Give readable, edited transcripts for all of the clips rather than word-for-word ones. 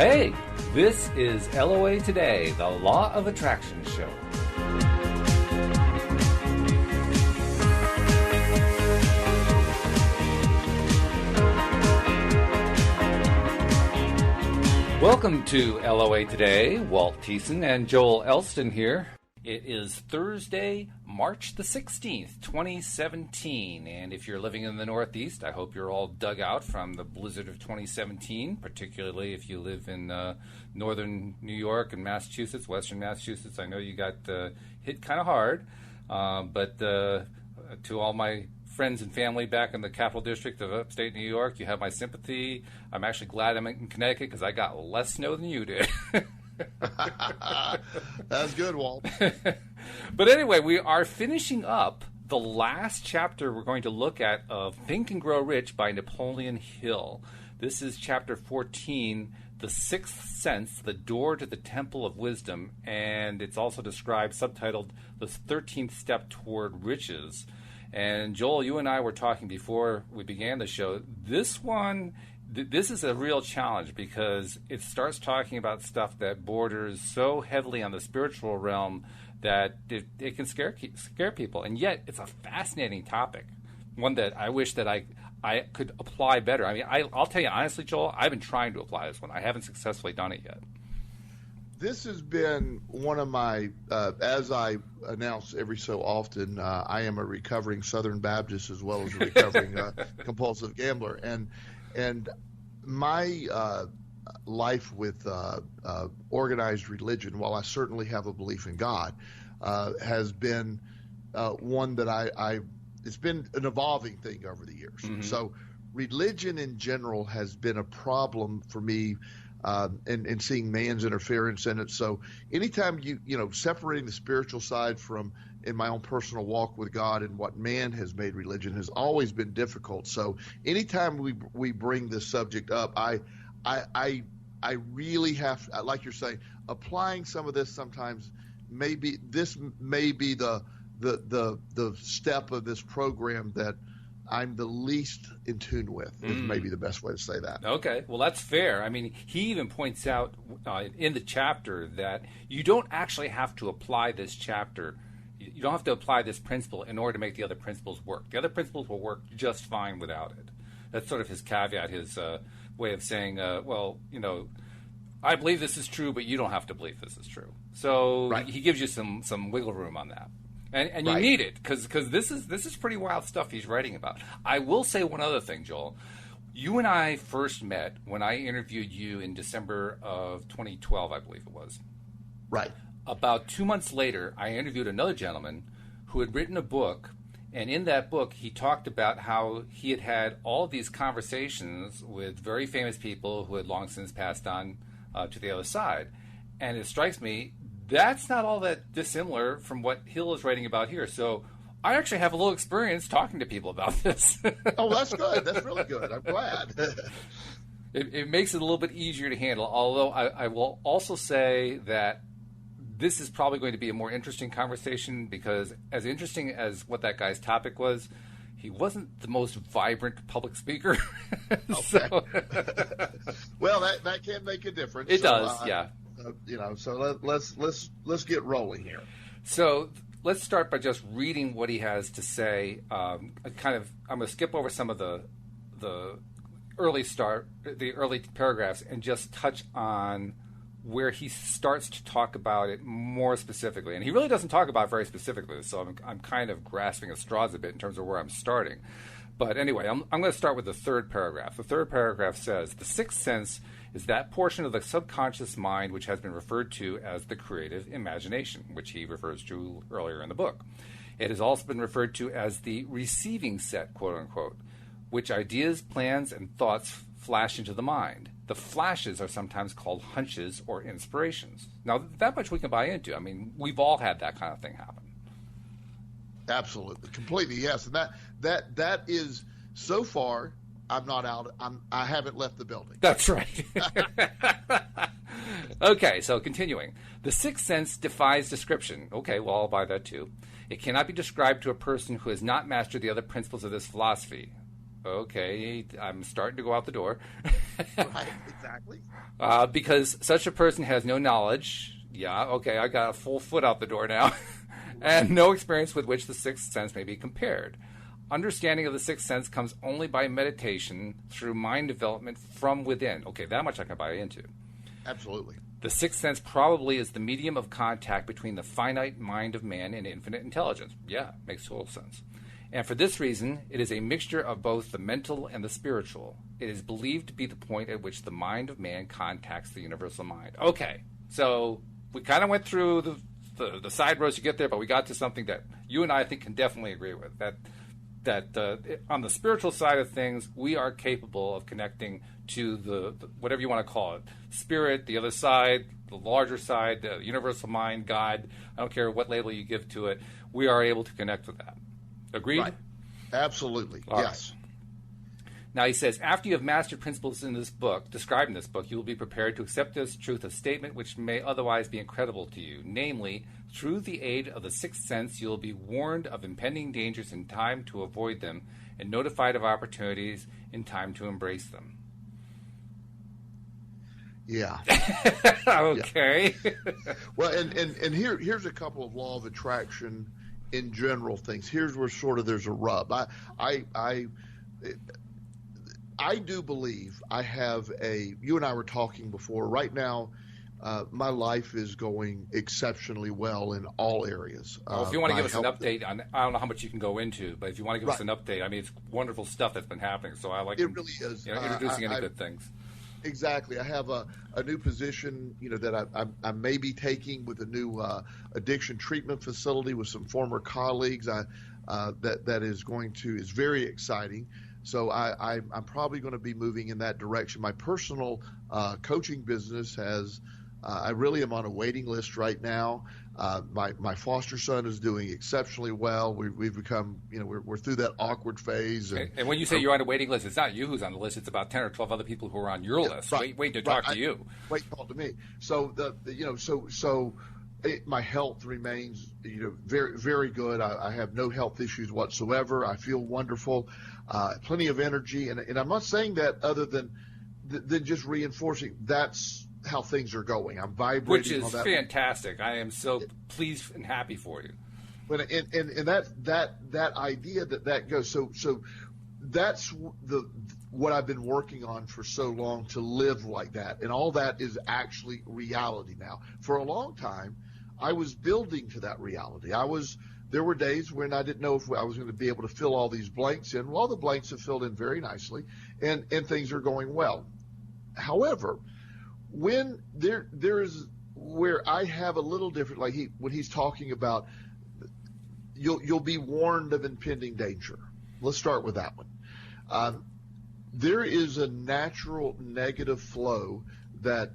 Hey, this is LOA Today, the Law of Attraction show. Welcome to LOA Today. Walt Thiessen and Joel Elston here. It is Thursday, March the 16th, 2017, and if you're living in the Northeast, I hope you're all dug out from the blizzard of 2017, particularly if you live in northern New York and Massachusetts, western Massachusetts. I know you got hit kind of hard, but to all my friends and family back in the Capital District of upstate New York, you have my sympathy. I'm actually glad I'm in Connecticut because I got less snow than you did. That's good, Walt. But anyway, we are finishing up the last chapter we're going to look at of Think and Grow Rich by Napoleon Hill. This is chapter 14, The Sixth Sense, The Door to the Temple of Wisdom, and it's also described, subtitled, The 13th Step Toward Riches. And Joel, you and I were talking before we began the show. This is a real challenge because it starts talking about stuff that borders so heavily on the spiritual realm that it can scare people. And yet, it's a fascinating topic, one that I wish that I could apply better. I mean, I'll tell you honestly, Joel, I've been trying to apply this one. I haven't successfully done it yet. This has been one of my, as I announce every so often, I am a recovering Southern Baptist as well as a recovering compulsive gambler. And my life with organized religion, while I certainly have a belief in God, has been one that it's been an evolving thing over the years. Mm-hmm. So religion in general has been a problem for me, and seeing man's interference in it. So anytime you separating the spiritual side from in my own personal walk with God and what man has made religion has always been difficult. So anytime we bring this subject up, I really have, like you're saying, applying some of this sometimes maybe this may be the step of this program that I'm the least in tune with, is maybe the best way to say that. Okay, well, that's fair. I mean, he even points out in the chapter that you don't actually have to apply this chapter. You don't have to apply this principle in order to make the other principles work. The other principles will work just fine without it. That's sort of his caveat, his way of saying, I believe this is true, but you don't have to believe this is true. So right. He gives you some wiggle room on that. And you need it because this is pretty wild stuff he's writing about. I will say one other thing, Joel. You and I first met when I interviewed you in December of 2012, I believe it was. Right. About 2 months later, I interviewed another gentleman who had written a book, and in that book, he talked about how he had all of these conversations with very famous people who had long since passed on to the other side. And it strikes me, that's not all that dissimilar from what Hill is writing about here. So I actually have a little experience talking to people about this. Oh, that's good. That's really good. I'm glad. It makes it a little bit easier to handle, although I will also say that this is probably going to be a more interesting conversation because as interesting as what that guy's topic was, he wasn't the most vibrant public speaker. Okay. Well, that can make a difference. It does, yeah. So let's get rolling here. So let's start by just reading what he has to say. I'm going to skip over some of the early paragraphs and just touch on where he starts to talk about it more specifically. And he really doesn't talk about it very specifically, so I'm kind of grasping at straws a bit in terms of where I'm starting. But anyway, I'm going to start with the third paragraph. The third paragraph says, the sixth sense is that portion of the subconscious mind which has been referred to as the creative imagination, which he refers to earlier in the book. It has also been referred to as the receiving set, quote unquote, which ideas, plans, and thoughts flash into the mind. The flashes are sometimes called hunches or inspirations. Now, that much we can buy into. I mean, we've all had that kind of thing happen. Absolutely, completely, yes. And that is, so far, I'm not out. I haven't left the building. That's right. Okay, so continuing. The sixth sense defies description. Okay, well, I'll buy that too. It cannot be described to a person who has not mastered the other principles of this philosophy. Okay, I'm starting to go out the door. Right, exactly. Because such a person has no knowledge. Yeah, okay, I got a full foot out the door now. And no experience with which the sixth sense may be compared. Understanding of the sixth sense comes only by meditation through mind development from within. Okay, that much I can buy into. Absolutely. The sixth sense probably is the medium of contact between the finite mind of man and infinite intelligence. Yeah, makes total sense. And for this reason, it is a mixture of both the mental and the spiritual. It is believed to be the point at which the mind of man contacts the universal mind. Okay, so we kind of went through the side roads to get there, but we got to something that you and I think can definitely agree with. That on the spiritual side of things, we are capable of connecting to the whatever you want to call it, spirit, the other side, the larger side, the universal mind, God. I don't care what label you give to it. We are able to connect with that. Agreed? Right. Absolutely. All yes. Right. Now he says, after you have mastered principles in this book, described in this book, you will be prepared to accept as truth a statement which may otherwise be incredible to you. Namely, through the aid of the sixth sense, you will be warned of impending dangers in time to avoid them, and notified of opportunities in time to embrace them. Yeah. Okay. Yeah. Well, and here's a couple of law of attraction in general things. Here's where sort of there's a rub. I do believe I have you and I were talking before. Right now, my life is going exceptionally well in all areas. Well, if you want to give us an update on, I don't know how much you can go into, but if you want to give us an update, I mean, it's wonderful stuff that's been happening. So I like it. Really is. Introducing any good things. Exactly. I have a new position, that I may be taking with a new addiction treatment facility with some former colleagues. That is very exciting. So I'm probably going to be moving in that direction. My personal coaching business I really am on a waiting list right now. My foster son is doing exceptionally well. We've become, we're through that awkward phase. And when you say you're on a waiting list, it's not you who's on the list. It's about 10 or 12 other people who are on your list. Right, wait to talk to you. Wait to talk to me. So my health remains, very, very good. I have no health issues whatsoever. I feel wonderful, plenty of energy. And I'm not saying that other than just reinforcing that's how things are going. I'm vibrating. Which is fantastic. I am so pleased and happy for you. But and that idea that goes. So that's what I've been working on for so long, to live like that. And all that is actually reality now. For a long time, I was building to that reality. There were days when I didn't know if I was going to be able to fill all these blanks in. Well, the blanks have filled in very nicely, and things are going well. However, when there is where I have a little different, like when he's talking about, you'll be warned of impending danger. Let's start with that one. There is a natural negative flow that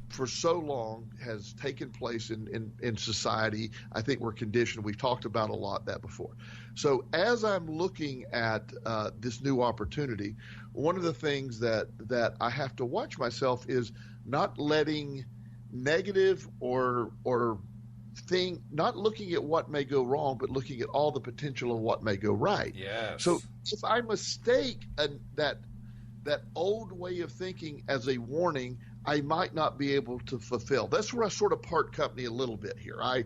for so long has taken place in society. I think we're conditioned. We've talked about a lot that before. So as I'm looking at this new opportunity, one of the things that I have to watch myself is not letting negative or not looking at what may go wrong, but looking at all the potential of what may go right. Yes. So if I mistake that old way of thinking as a warning, I might not be able to fulfill. That's where I sort of part company a little bit here. I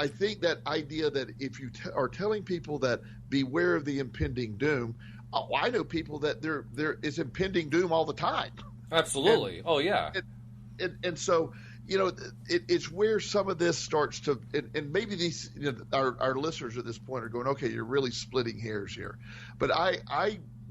think that idea that if you are telling people that beware of the impending doom, I know people that there is impending doom all the time. Absolutely. And so, it's where some of this starts to, and maybe these, our listeners at this point are going, okay, you're really splitting hairs here. But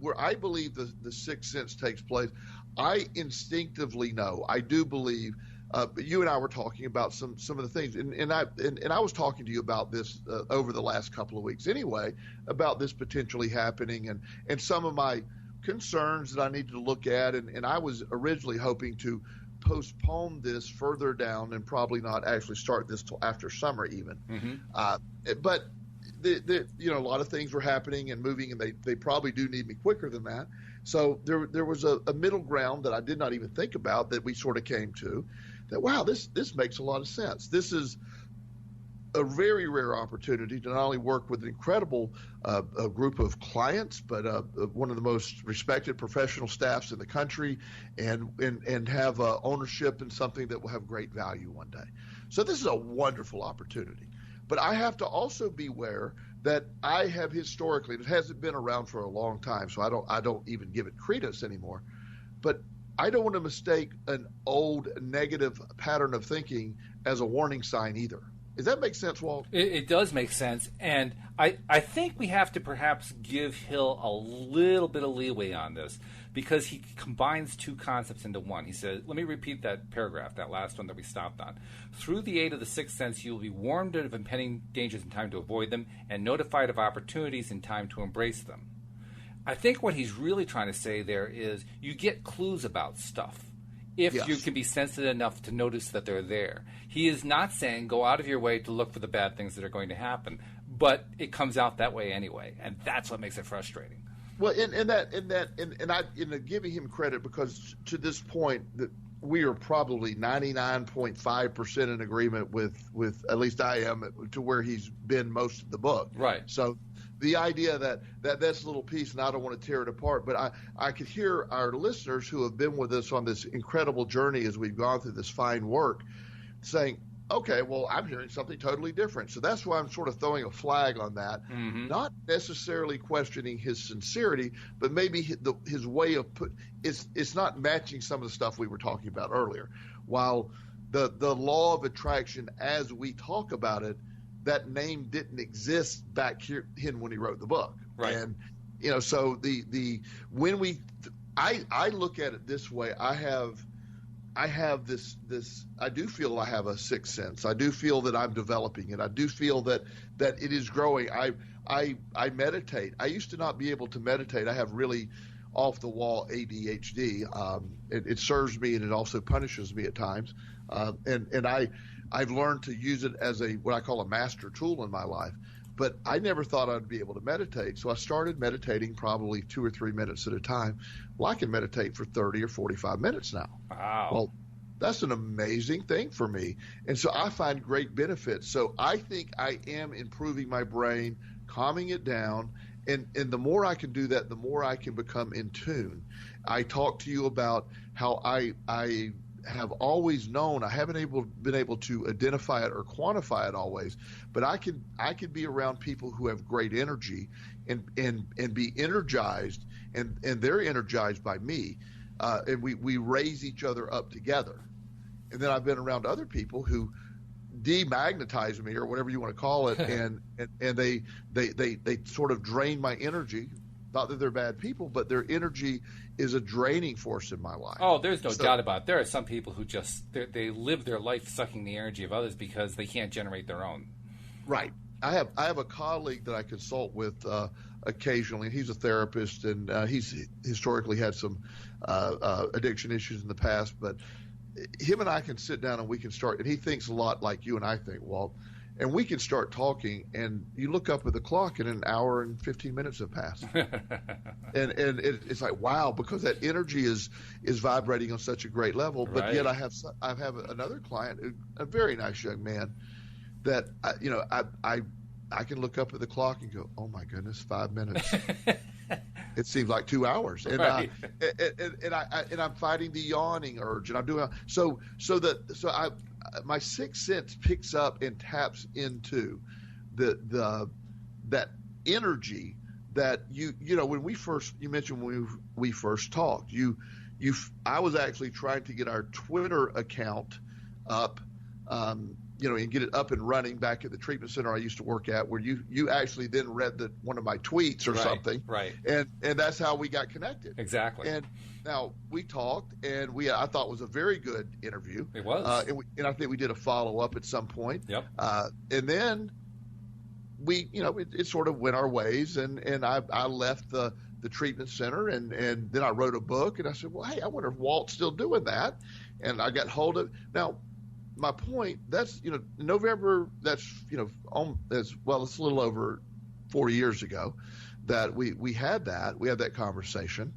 where I believe the sixth sense takes place, I instinctively know. I do believe. But you and I were talking about some of the things, and I was talking to you about this over the last couple of weeks anyway, about this potentially happening, and some of my concerns that I needed to look at, and I was originally hoping to postpone this further down and probably not actually start this till after summer even. Mm-hmm. But a lot of things were happening and moving, and they probably do need me quicker than that. So there was a middle ground that I did not even think about that we sort of came to. That, wow, this makes a lot of sense. This is a very rare opportunity to not only work with an incredible a group of clients, but one of the most respected professional staffs in the country, and have ownership in something that will have great value one day. So this is a wonderful opportunity. But I have to also beware that I have historically, and it hasn't been around for a long time, so I don't even give it credence anymore. But I don't want to mistake an old negative pattern of thinking as a warning sign either. Does that make sense, Walt? It does make sense, and I think we have to perhaps give Hill a little bit of leeway on this, because he combines two concepts into one. He says, let me repeat that paragraph, that last one that we stopped on. Through the aid of the sixth sense, you will be warned of impending dangers in time to avoid them, and notified of opportunities in time to embrace them. I think what he's really trying to say there is you get clues about stuff if you can be sensitive enough to notice that they're there. He is not saying go out of your way to look for the bad things that are going to happen, but it comes out that way anyway, and that's what makes it frustrating. Well, and I giving him credit, because to this point that we are probably 99.5% in agreement with at least I am, to where he's been most of the book. Right. So the idea that's a little piece, and I don't want to tear it apart, but I could hear our listeners who have been with us on this incredible journey as we've gone through this fine work saying, okay, well, I'm hearing something totally different. So that's why I'm sort of throwing a flag on that, not necessarily questioning his sincerity, but maybe his way of it's not matching some of the stuff we were talking about earlier. While the law of attraction, as we talk about it, that name didn't exist back here when he wrote the book. Right. And, so I look at it this way. I have this I do feel I have a sixth sense. I do feel that I'm developing it. I do feel that it is growing. I meditate. I used to not be able to meditate. I have really off the wall ADHD. It serves me, and it also punishes me at times. And I've learned to use it as what I call a master tool in my life. But I never thought I'd be able to meditate. So I started meditating probably 2 or 3 minutes at a time. Well, I can meditate for 30 or 45 minutes now. Wow. Well, that's an amazing thing for me. And so I find great benefits. So I think I am improving my brain, calming it down. And the more I can do that, the more I can become in tune. I talked to you about how I have always known, I haven't been able to identify it or quantify it always, but I can be around people who have great energy and be energized, and they're energized by me, and we raise each other up together. And then I've been around other people who demagnetize me, or whatever you want to call it, and they sort of drain my energy. Not that they're bad people, but their energy is a draining force in my life. Oh, there's no doubt about it. There are some people who just they live their life sucking the energy of others because they can't generate their own. Right. I have a colleague that I consult with occasionally, and he's a therapist, and he's historically had some addiction issues in the past. But him and I can sit down and we can start. And he thinks a lot like you and I think, Walt. And we can start talking, and you look up at the clock, and an hour and 15 minutes have passed. and it's like, wow, because that energy is vibrating on such a great level. But right. Yet I have another client, a very nice young man, that I can look up at the clock and go, oh my goodness, 5 minutes. It seems like 2 hours, and right. I'm fighting the yawning urge, and I'm doing my sixth sense picks up and taps into that energy that you when you mentioned when we first talked, I was actually trying to get our Twitter account up, and get it up and running back at the treatment center I used to work at, where you actually then read one of my tweets or right, something, right? And that's how we got connected. Exactly. And now we talked, and I thought it was a very good interview. It was, and I think we did a follow up at some point. Yep. And then we, it sort of went our ways, and I left the treatment center, and then I wrote a book, and I said, well, hey, I wonder if Walt's still doing that, and I got hold of now. My point, that's, November, that's, as well, it's a little over 4 years ago that we had that conversation.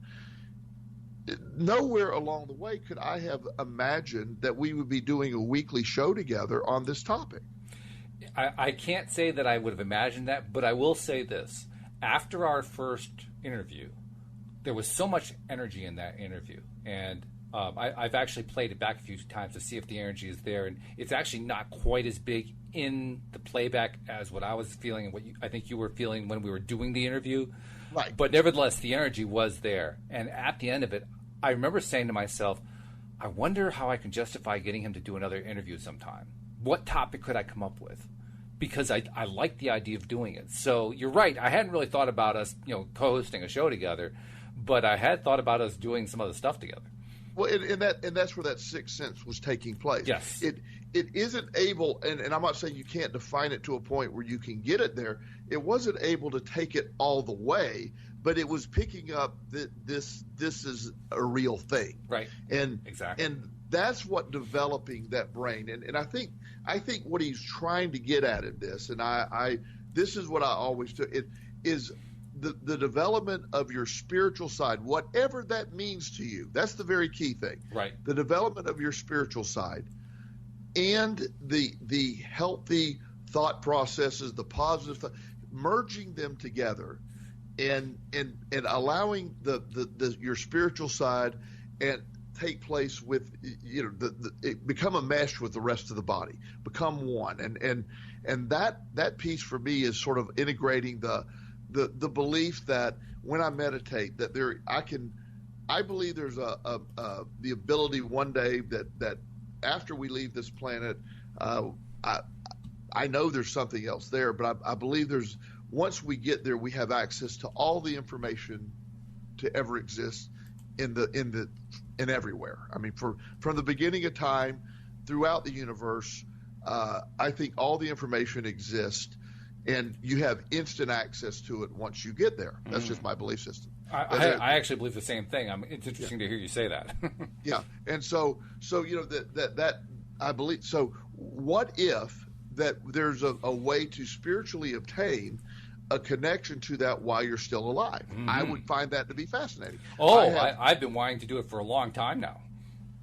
Nowhere along the way could I have imagined that we would be doing a weekly show together on this topic. I can't say that I would have imagined that, but I will say this. After our first interview, there was so much energy in that interview. And I've actually played it back a few times to see if the energy is there. And it's actually not quite as big in the playback as what I was feeling and what I think you were feeling when we were doing the interview. Right. But nevertheless, the energy was there. And at the end of it, I remember saying to myself, I wonder how I can justify getting him to do another interview sometime. What topic could I come up with? Because I like the idea of doing it. So you're right. I hadn't really thought about us, co-hosting a show together, but I had thought about us doing some other stuff together. Well, and that's where that sixth sense was taking place. Yes. It isn't able, and I'm not saying you can't define it to a point where you can get it there. It wasn't able to take it all the way, but it was picking up that this is a real thing. Right. And exactly. And that's what developing that brain. And I think what he's trying to get at in this, and I this is what I always do, it is the development of your spiritual side, whatever that means to you. That's the very key thing. Right. The development of your spiritual side and the healthy thought processes, the positive thought, merging them together and allowing your spiritual side and take place with it become a mesh with the rest of the body, become one, and that piece for me is sort of integrating the belief that when I meditate that I believe there's the ability one day that after we leave this planet, I know there's something else there, but I believe once we get there, we have access to all the information to ever exist in everywhere. I mean, from the beginning of time throughout the universe, I think all the information exists, and you have instant access to it once you get there. That's just my belief system. I actually believe the same thing. It's interesting to hear you say that. Yeah, and so that I believe. So what if that there's a way to spiritually obtain a connection to that while you're still alive? Mm-hmm. I would find that to be fascinating. I've been wanting to do it for a long time now.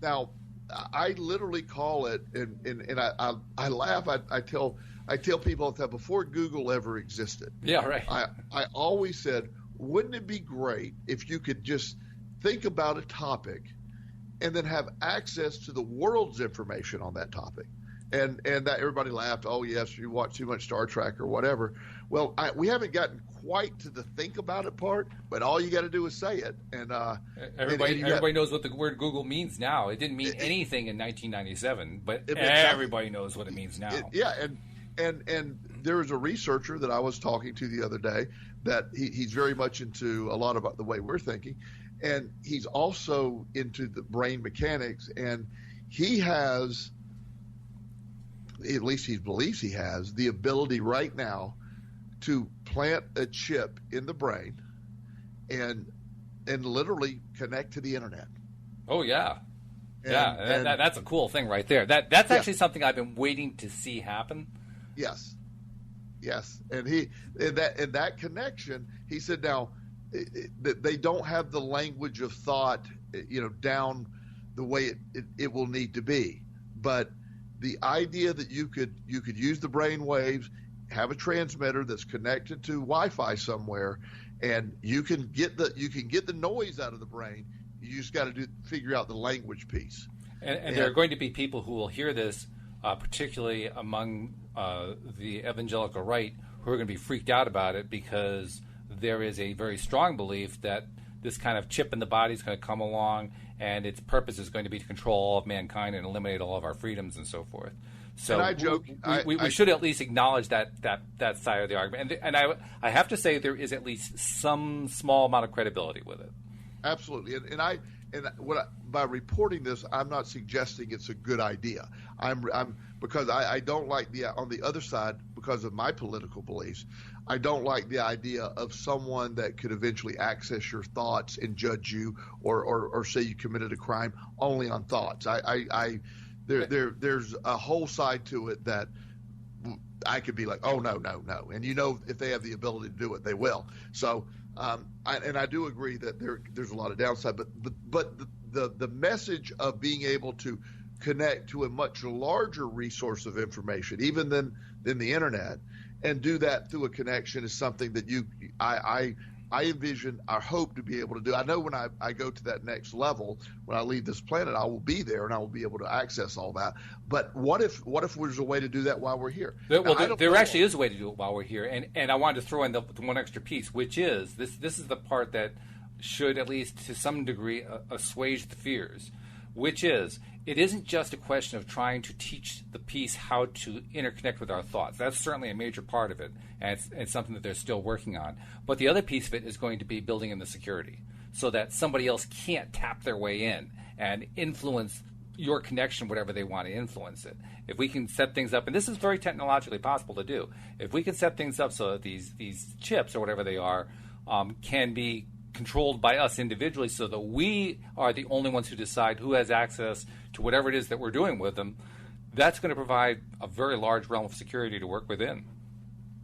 Now, I literally call it, and I laugh. I tell people that before Google ever existed. Yeah, right. I always said, wouldn't it be great if you could just think about a topic and then have access to the world's information on that topic? And that everybody laughed. Oh, yes, you watch too much Star Trek or whatever. Well, we haven't gotten quite to the think about it part, but all you got to do is say it. And everybody knows what the word Google means now. It didn't mean anything in 1997, but everybody knows what it means now. And there was a researcher that I was talking to the other day that he's very much into a lot about the way we're thinking, and he's also into the brain mechanics, and he has, at least he believes he has, the ability right now to plant a chip in the brain and literally connect to the internet. Oh, yeah. That's a cool thing right there. That's actually something I've been waiting to see happen. Yes. And that connection, he said, now they don't have the language of thought, down the way it will need to be. But the idea that you could use the brain waves, have a transmitter that's connected to Wi-Fi somewhere, and you can get the noise out of the brain. You just got to figure out the language piece. And there are going to be people who will hear this, particularly among the evangelical right, who are going to be freaked out about it, because there is a very strong belief that this kind of chip in the body is going to come along, and its purpose is going to be to control all of mankind and eliminate all of our freedoms and so forth. So and I joke, we should at least acknowledge that side of the argument. And I have to say there is at least some small amount of credibility with it. Absolutely. By reporting this, I'm not suggesting it's a good idea. Because I don't like on the other side, because of my political beliefs, I don't like the idea of someone that could eventually access your thoughts and judge you or say you committed a crime only on thoughts. There's a whole side to it that I could be like, oh, no. And if they have the ability to do it, they will. So, I do agree that there's a lot of downside, but the message of being able to connect to a much larger resource of information, even than than the internet, and do that through a connection is something that I envision, I hope to be able to do. I know when I go to that next level, when I leave this planet, I will be there and I will be able to access all that. But what if there's a way to do that while we're here? Well, there actually is a way to do it while we're here. And I wanted to throw in the one extra piece, which is this is the part that should, at least to some degree, assuage the fears, which is it isn't just a question of trying to teach the piece how to interconnect with our thoughts. That's certainly a major part of it, and it's something that they're still working on. But the other piece of it is going to be building in the security so that somebody else can't tap their way in and influence your connection, whatever they want to influence it. If we can set things up, and this is very technologically possible to do, if we can set things up so that these chips or whatever they are can be controlled by us individually so that we are the only ones who decide who has access to whatever it is that we're doing with them, that's going to provide a very large realm of security to work within.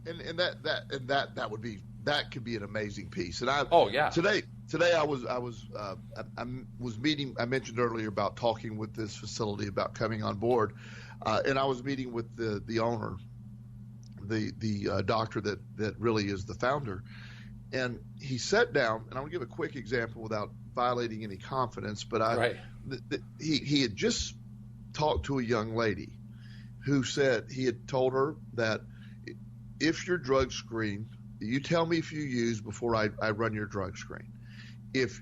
And that would be, that could be an amazing piece. And today I was meeting. I mentioned earlier about talking with this facility about coming on board, and I was meeting with the owner, the doctor that really is the founder. And he sat down, and I'm going to give a quick example without violating any confidence, but he had just talked to a young lady who said he had told her that if your drug screen, you tell me if you use before I run your drug screen. If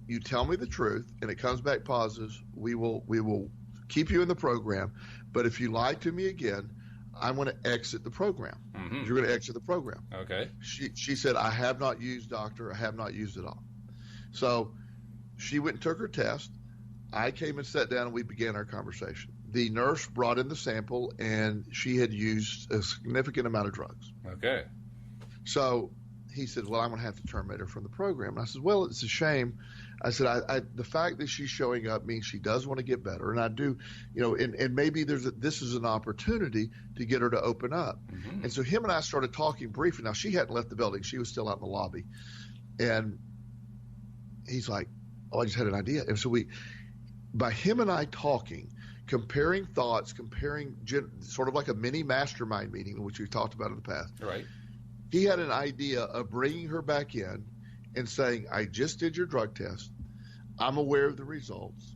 you tell me the truth and it comes back positive, we will keep you in the program. But if you lie to me again, I'm going to exit the program. Mm-hmm. You're going to exit the program. Okay. She said, I have not used, doctor. I have not used it all. So she went and took her test. I came and sat down and we began our conversation. The nurse brought in the sample and she had used a significant amount of drugs. Okay. So he said, well, I'm going to have to terminate her from the program. And I said, well, it's a shame. I said, the fact that she's showing up means she does want to get better. And I do, and maybe this is an opportunity to get her to open up. Mm-hmm. And so him and I started talking briefly. Now, she hadn't left the building. She was still out in the lobby. And he's like, oh, I just had an idea. And so by him and I talking, comparing thoughts, sort of like a mini mastermind meeting, which we've talked about in the past. Right. He had an idea of bringing her back in and saying, I just did your drug test. I'm aware of the results.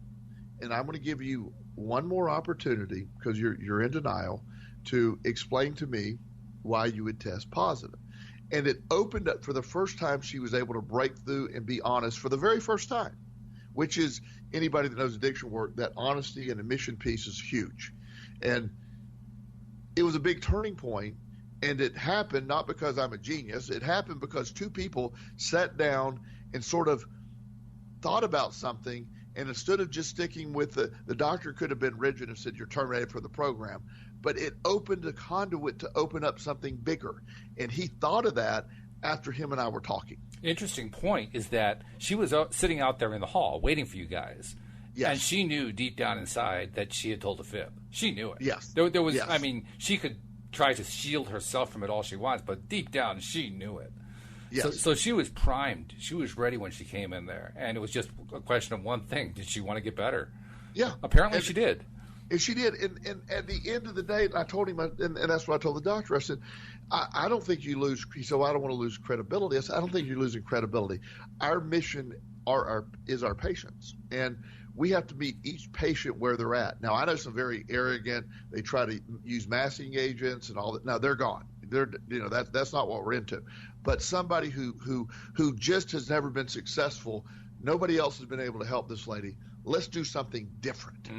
And I'm going to give you one more opportunity, because you're in denial, to explain to me why you would test positive. And it opened up for the first time. She was able to break through and be honest for the very first time, which is, anybody that knows addiction work, that honesty and admission piece is huge. And it was a big turning point. And it happened not because I'm a genius. It happened because two people sat down and sort of thought about something. And instead of just sticking with the doctor could have been rigid and said, you're terminated from the program. But it opened a conduit to open up something bigger. And he thought of that after him and I were talking. Interesting point is that she was sitting out there in the hall waiting for you guys. Yes. And she knew deep down inside that she had told a fib. She knew it. Yes. There was, yes. I mean, she could try to shield herself from it all she wants, but deep down she knew it. Yes. So she was primed. She was ready when she came in there, and it was just a question of one thing: did she want to get better? Yeah. Apparently she did. And she did. And at the end of the day, I told him, and that's what I told the doctor. I said, I don't think you lose. He said, well, I don't want to lose credibility. I said, I don't think you're losing credibility. Our mission is our patients, and we have to meet each patient where they're at. Now, I know some very arrogant. They try to use masking agents and all that. Now they're gone. That's not what we're into. But somebody who just has never been successful. Nobody else has been able to help this lady. Let's do something different.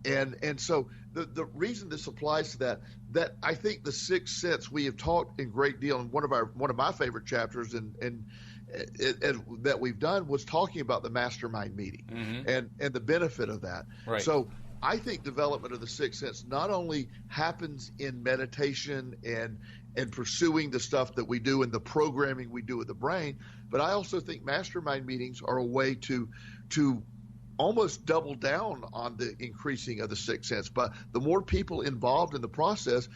And so the reason this applies to that I think the sixth sense, we have talked in great deal, and one of my favorite chapters and that we've done was talking about the mastermind meeting. Mm-hmm. and the benefit of that. Right. So I think development of the sixth sense not only happens in meditation and pursuing the stuff that we do and the programming we do with the brain, but I also think mastermind meetings are a way to almost double down on the increasing of the sixth sense. But the more people involved in the process,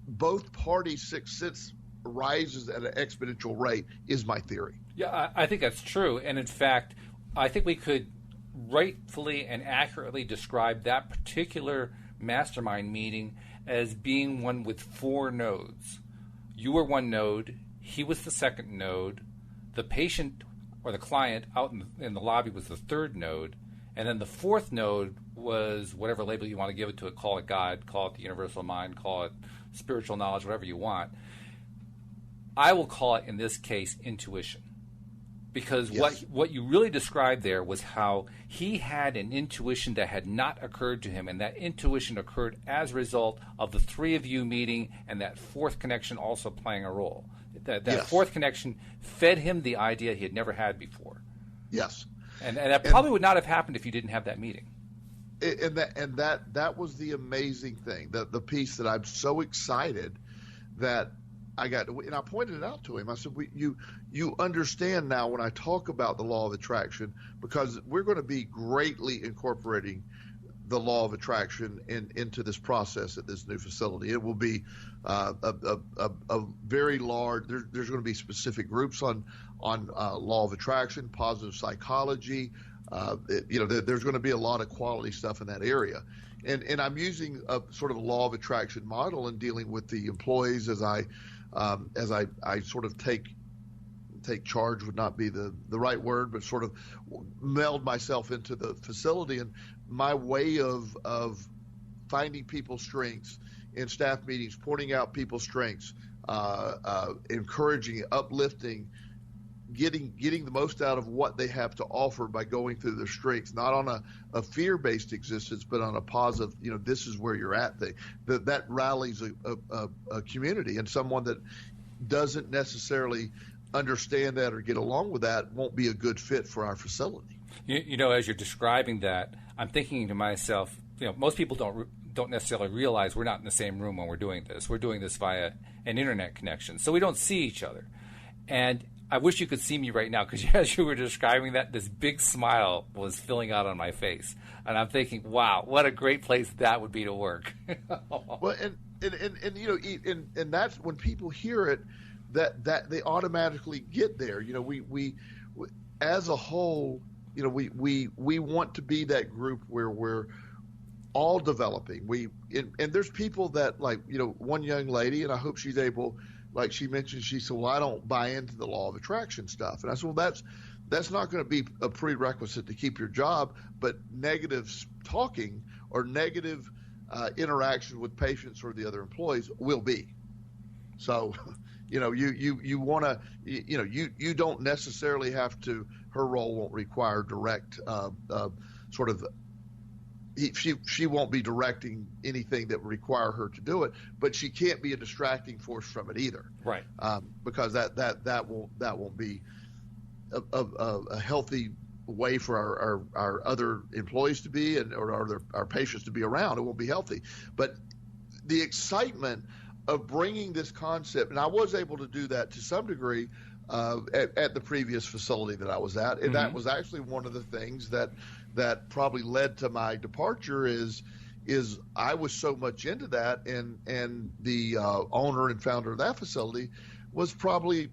both parties' sixth sense rises at an exponential rate, is my theory. Yeah, I think that's true. And in fact, I think we could rightfully and accurately describe that particular mastermind meeting as being one with four nodes. You were one node, he was the second node, the patient or the client out in the lobby was the third node, and then the fourth node was whatever label you want to give it to it. Call it God, call it the universal mind, call it spiritual knowledge, whatever you want. I will call it, in this case, intuition. Because Yes. what you really described there was how he had an intuition that had not occurred to him, and that intuition occurred as a result of the three of you meeting and that fourth connection also playing a role. That Yes. fourth connection fed him the idea he had never had before. Yes. And that probably would not have happened if you didn't have that meeting. And that was the amazing thing, the piece that I'm so excited that I got, and I pointed it out to him. I said, you understand now when I talk about the law of attraction, because we're going to be greatly incorporating the law of attraction into this process at this new facility. It will be a very large. There's going to be specific groups on law of attraction, positive psychology. There's going to be a lot of quality stuff in that area. And I'm using a sort of a law of attraction model and dealing with the employees as I sort of take charge would not be the right word, but sort of meld myself into the facility, and my way of finding people's strengths in staff meetings, pointing out people's strengths, encouraging, uplifting, getting the most out of what they have to offer by going through their strengths, not on a fear-based existence, but on a positive, this is where you're at thing. That rallies a community, and someone that doesn't necessarily understand that or get along with that won't be a good fit for our facility. As you're describing that, I'm thinking to myself, most people don't necessarily realize we're not in the same room when we're doing this. We're doing this via an internet connection, so we don't see each other. And I wish you could see me right now, because as you were describing that, this big smile was filling out on my face, and I'm thinking, "Wow, what a great place that would be to work." Well, and that's when people hear it, that they automatically get there. We as a whole, we want to be that group where we're all developing. And there's people that, one young lady, and I hope she's able. Like she mentioned, she said, "Well, I don't buy into the law of attraction stuff." And I said, "Well, that's not going to be a prerequisite to keep your job, but negative talking or negative interaction with patients or the other employees will be." So, you want to, you don't necessarily have to. Her role won't require direct sort of. She won't be directing anything that would require her to do it, but she can't be a distracting force from it either, right? Because that won't be a healthy way for our other employees to be or our patients to be around. It won't be healthy. But the excitement of bringing this concept, and I was able to do that to some degree at the previous facility that I was at, and that was actually one of the things that probably led to my departure is I was so much into that, and the owner and founder of that facility was probably,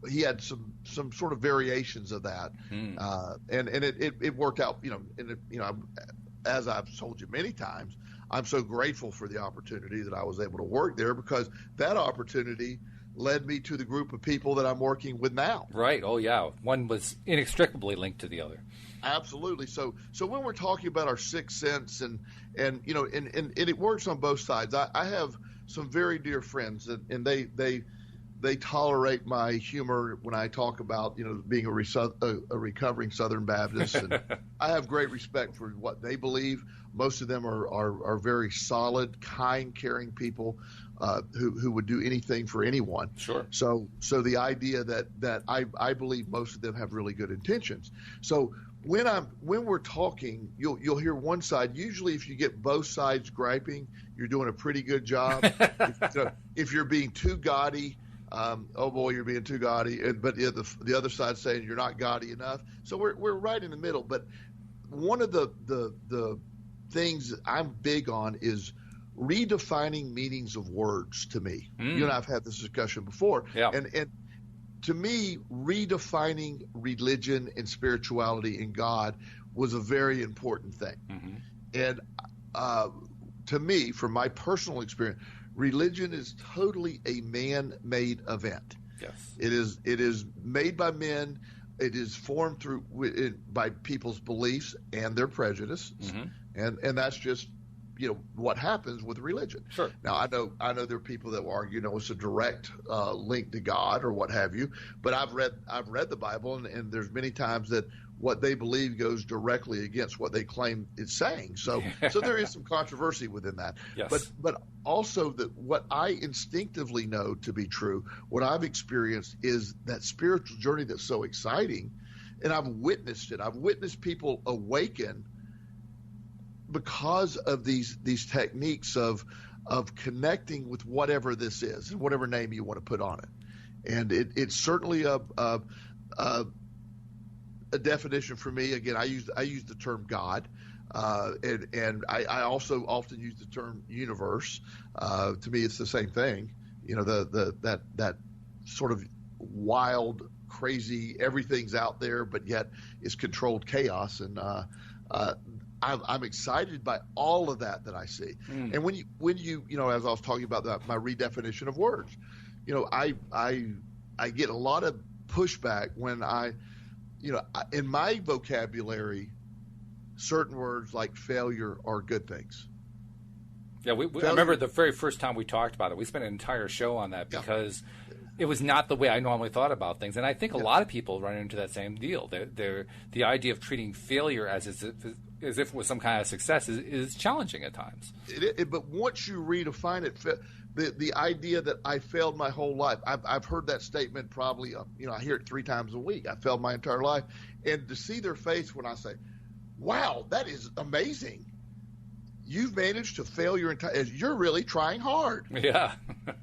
he had some sort of variations of that, and it worked out, as I've told you many times, I'm so grateful for the opportunity that I was able to work there, because that opportunity led me to the group of people that I'm working with now. Right. Oh, yeah. One was inextricably linked to the other. Absolutely. So when we're talking about our sixth sense, and it works on both sides. I have some very dear friends, and they tolerate my humor when I talk about being a recovering Southern Baptist, and I have great respect for what they believe. Most of them are very solid, kind, caring people who would do anything for anyone. Sure. So the idea that I believe most of them have really good intentions. So when we're talking, you'll hear one side. Usually, if you get both sides griping, you're doing a pretty good job. If you're being too gaudy, oh boy, you're being too gaudy. But the other side saying you're not gaudy enough. So we're right in the middle. But one of the things I'm big on is redefining meanings of words to me. You and I have had this discussion before. Yeah. And to me, redefining religion and spirituality and God was a very important thing. And to me, from my personal experience, religion is totally a man-made event. Yes. It is made by men. It is formed by people's beliefs and their prejudice, and that's just what happens with religion. Sure. Now I know there are people that will argue it's a direct link to God or what have you, but I've read the Bible, and there's many times that what they believe goes directly against what they claim it's saying. So there is some controversy within that. Yes. But also what I instinctively know to be true, what I've experienced is that spiritual journey that's so exciting, and I've witnessed it. I've witnessed people awaken because of these techniques of connecting with whatever this is, and whatever name you want to put on it. And it's certainly a definition for me. Again, I use the term God, and I also often use the term universe. To me, it's the same thing. That sort of wild, crazy, everything's out there, but yet it's controlled chaos. And I'm excited by all of that I see. And when you as I was talking about my redefinition of words, I get a lot of pushback when in my vocabulary, certain words like failure are good things. Yeah, I remember the very first time we talked about it. We spent an entire show on that because it was not the way I normally thought about things. And I think a lot of people run into that same deal. The idea of treating failure as if it was some kind of success is challenging at times. But once you redefine it, the idea that I failed my whole life, I've heard that statement probably, I hear it 3 times a week. I failed my entire life. And to see their face when I say, wow, that is amazing. You've managed to fail your entire, you're really trying hard. Yeah.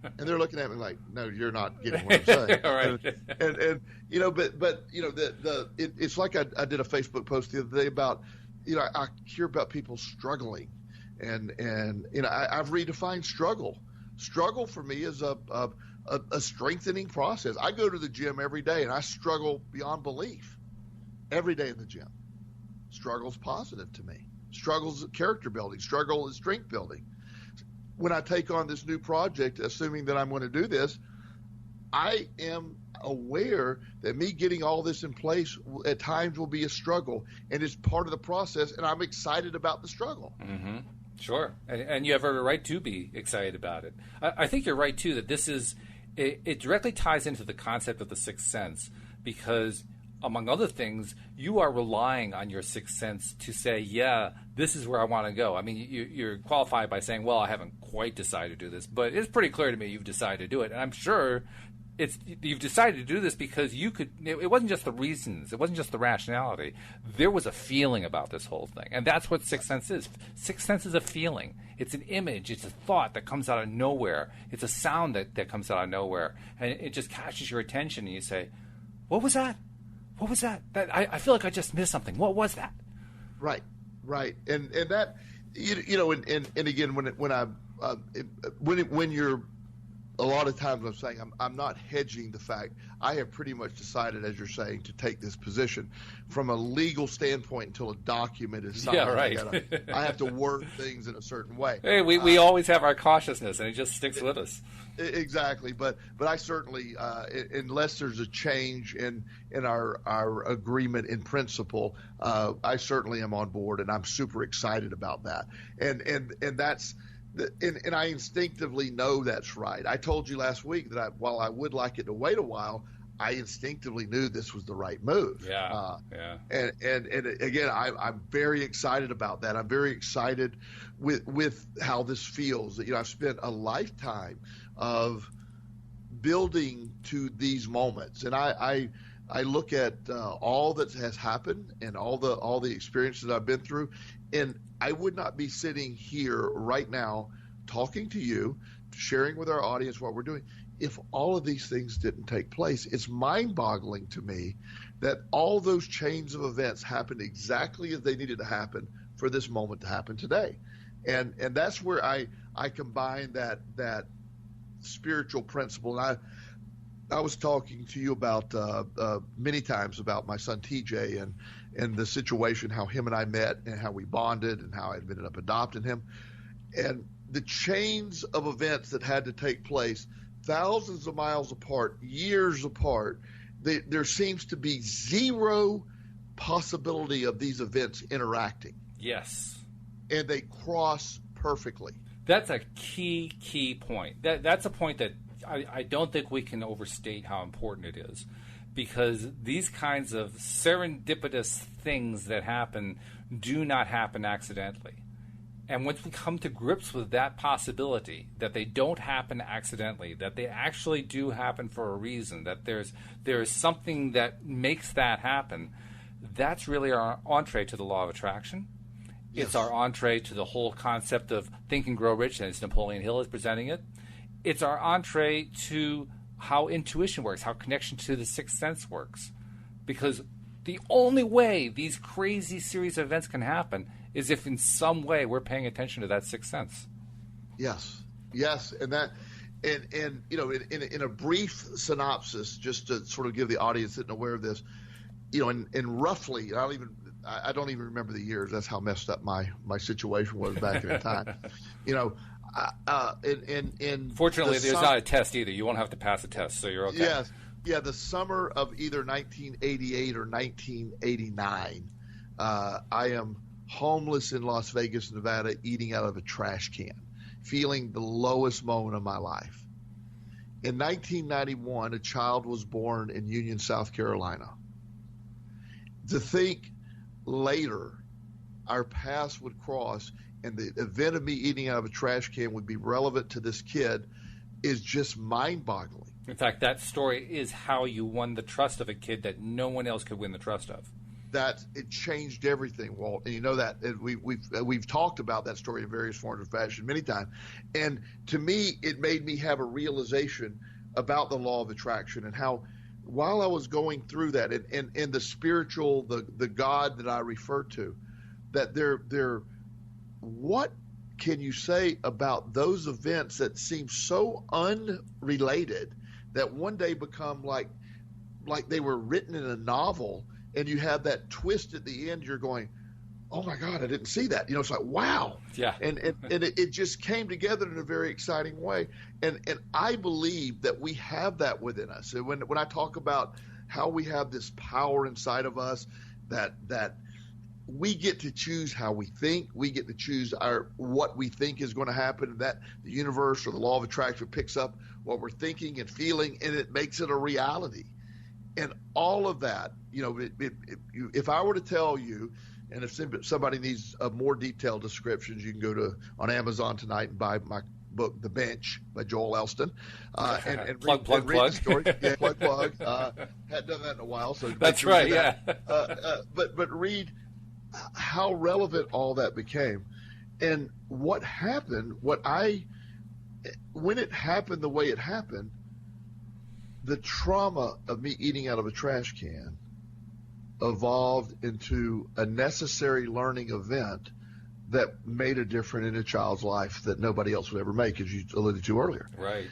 And they're looking at me like, no, you're not getting what I'm saying. All right. And it's like I did a Facebook post the other day about, I hear about people struggling, and I've redefined struggle. Struggle for me is a strengthening process. I go to the gym every day, and I struggle beyond belief every day in the gym. Struggle's positive to me. Struggle's character building. Struggle is strength building. When I take on this new project, assuming that I'm going to do this, I am aware that me getting all this in place at times will be a struggle, and it's part of the process, and I'm excited about the struggle. Mm-hmm. Sure. And you have every right to be excited about it. I think you're right, too, that it directly ties into the concept of the sixth sense, because among other things, you are relying on your sixth sense to say, yeah, this is where I want to go. I mean, you're qualified by saying, well, I haven't quite decided to do this, but it's pretty clear to me you've decided to do it. And I'm sure you've decided to do this because it wasn't just the reasons, it wasn't just the rationality. There was a feeling about this whole thing. And that's what sixth sense is. Sixth sense is a feeling. It's an image. It's a thought that comes out of nowhere. It's a sound that comes out of nowhere. And it just catches your attention, and you say, what was that? What was that? I feel like I just missed something. What was that? Right. And that, and again, when you're, a lot of times I'm saying I'm not hedging the fact. I have pretty much decided, as you're saying, to take this position from a legal standpoint until a document is signed. Yeah, right. I have to word things in a certain way. Hey, we always have our cautiousness, and it just sticks with us. Exactly, but I certainly, unless there's a change in our agreement in principle, I certainly am on board, and I'm super excited about that. And that's. And I instinctively know that's right. I told you last week that while I would like it to wait a while, I instinctively knew this was the right move. Yeah. And again, I'm very excited about that. I'm very excited with how this feels. I've spent a lifetime of building to these moments, and I look at all that has happened and all the experiences I've been through, and I would not be sitting here right now talking to you, sharing with our audience what we're doing, if all of these things didn't take place. It's mind-boggling to me that all those chains of events happened exactly as they needed to happen for this moment to happen today. And that's where I combine that spiritual principle. And I was talking to you about many times about my son TJ and the situation, how him and I met and how we bonded and how I ended up adopting him. And the chains of events that had to take place, thousands of miles apart, years apart, there seems to be zero possibility of these events interacting. Yes. And they cross perfectly. That's a key point. That's a point that I don't think we can overstate how important it is, because these kinds of serendipitous things that happen do not happen accidentally. And once we come to grips with that possibility, that they don't happen accidentally, that they actually do happen for a reason, that there is something that makes that happen, that's really our entree to the law of attraction. Yes. It's our entree to the whole concept of Think and Grow Rich, as Napoleon Hill is presenting it. It's our entree to how intuition works, how connection to the sixth sense works. Because the only way these crazy series of events can happen is if in some way we're paying attention to that sixth sense. Yes, and you know, in a brief synopsis, just to sort of give the audience that isn't aware of this, you know, in roughly, I don't even remember the years. That's how messed up my situation was back in the time. You know, fortunately, there's not a test either. You won't have to pass a test, so you're okay. Yes, yeah. The summer of either 1988 or 1989, I am homeless in Las Vegas, Nevada, eating out of a trash can, feeling the lowest moment of my life. In 1991, a child was born in Union, South Carolina. To think later our paths would cross and the event of me eating out of a trash can would be relevant to this kid is just mind-boggling. In fact, that story is how you won the trust of a kid that no one else could win the trust of. That it changed everything, Walt, and you know that we've talked about that story in various forms of fashion many times. And to me, it made me have a realization about the law of attraction and how, while I was going through that, and the spiritual, the God that I refer to, that there, what can you say about those events that seem so unrelated that one day become like they were written in a novel? And you have that twist at the end, you're going, oh my God, I didn't see that. You know, it's like, wow. Yeah. And it just came together in a very exciting way. And I believe that we have that within us. And when I talk about how we have this power inside of us, that we get to choose how we think, we get to choose what we think is going to happen, that the universe or the law of attraction picks up what we're thinking and feeling, and it makes it a reality. And all of that, you know, if I were to tell you, and if somebody needs a more detailed descriptions, you can go on Amazon tonight and buy my book, The Bench by Joel Elston, and plug. read the story. Yeah, plug. Hadn't done that in a while, so that's right. Yeah. But read how relevant all that became, and what happened. When it happened the way it happened. The trauma of me eating out of a trash can evolved into a necessary learning event that made a difference in a child's life that nobody else would ever make, as you alluded to earlier. Right.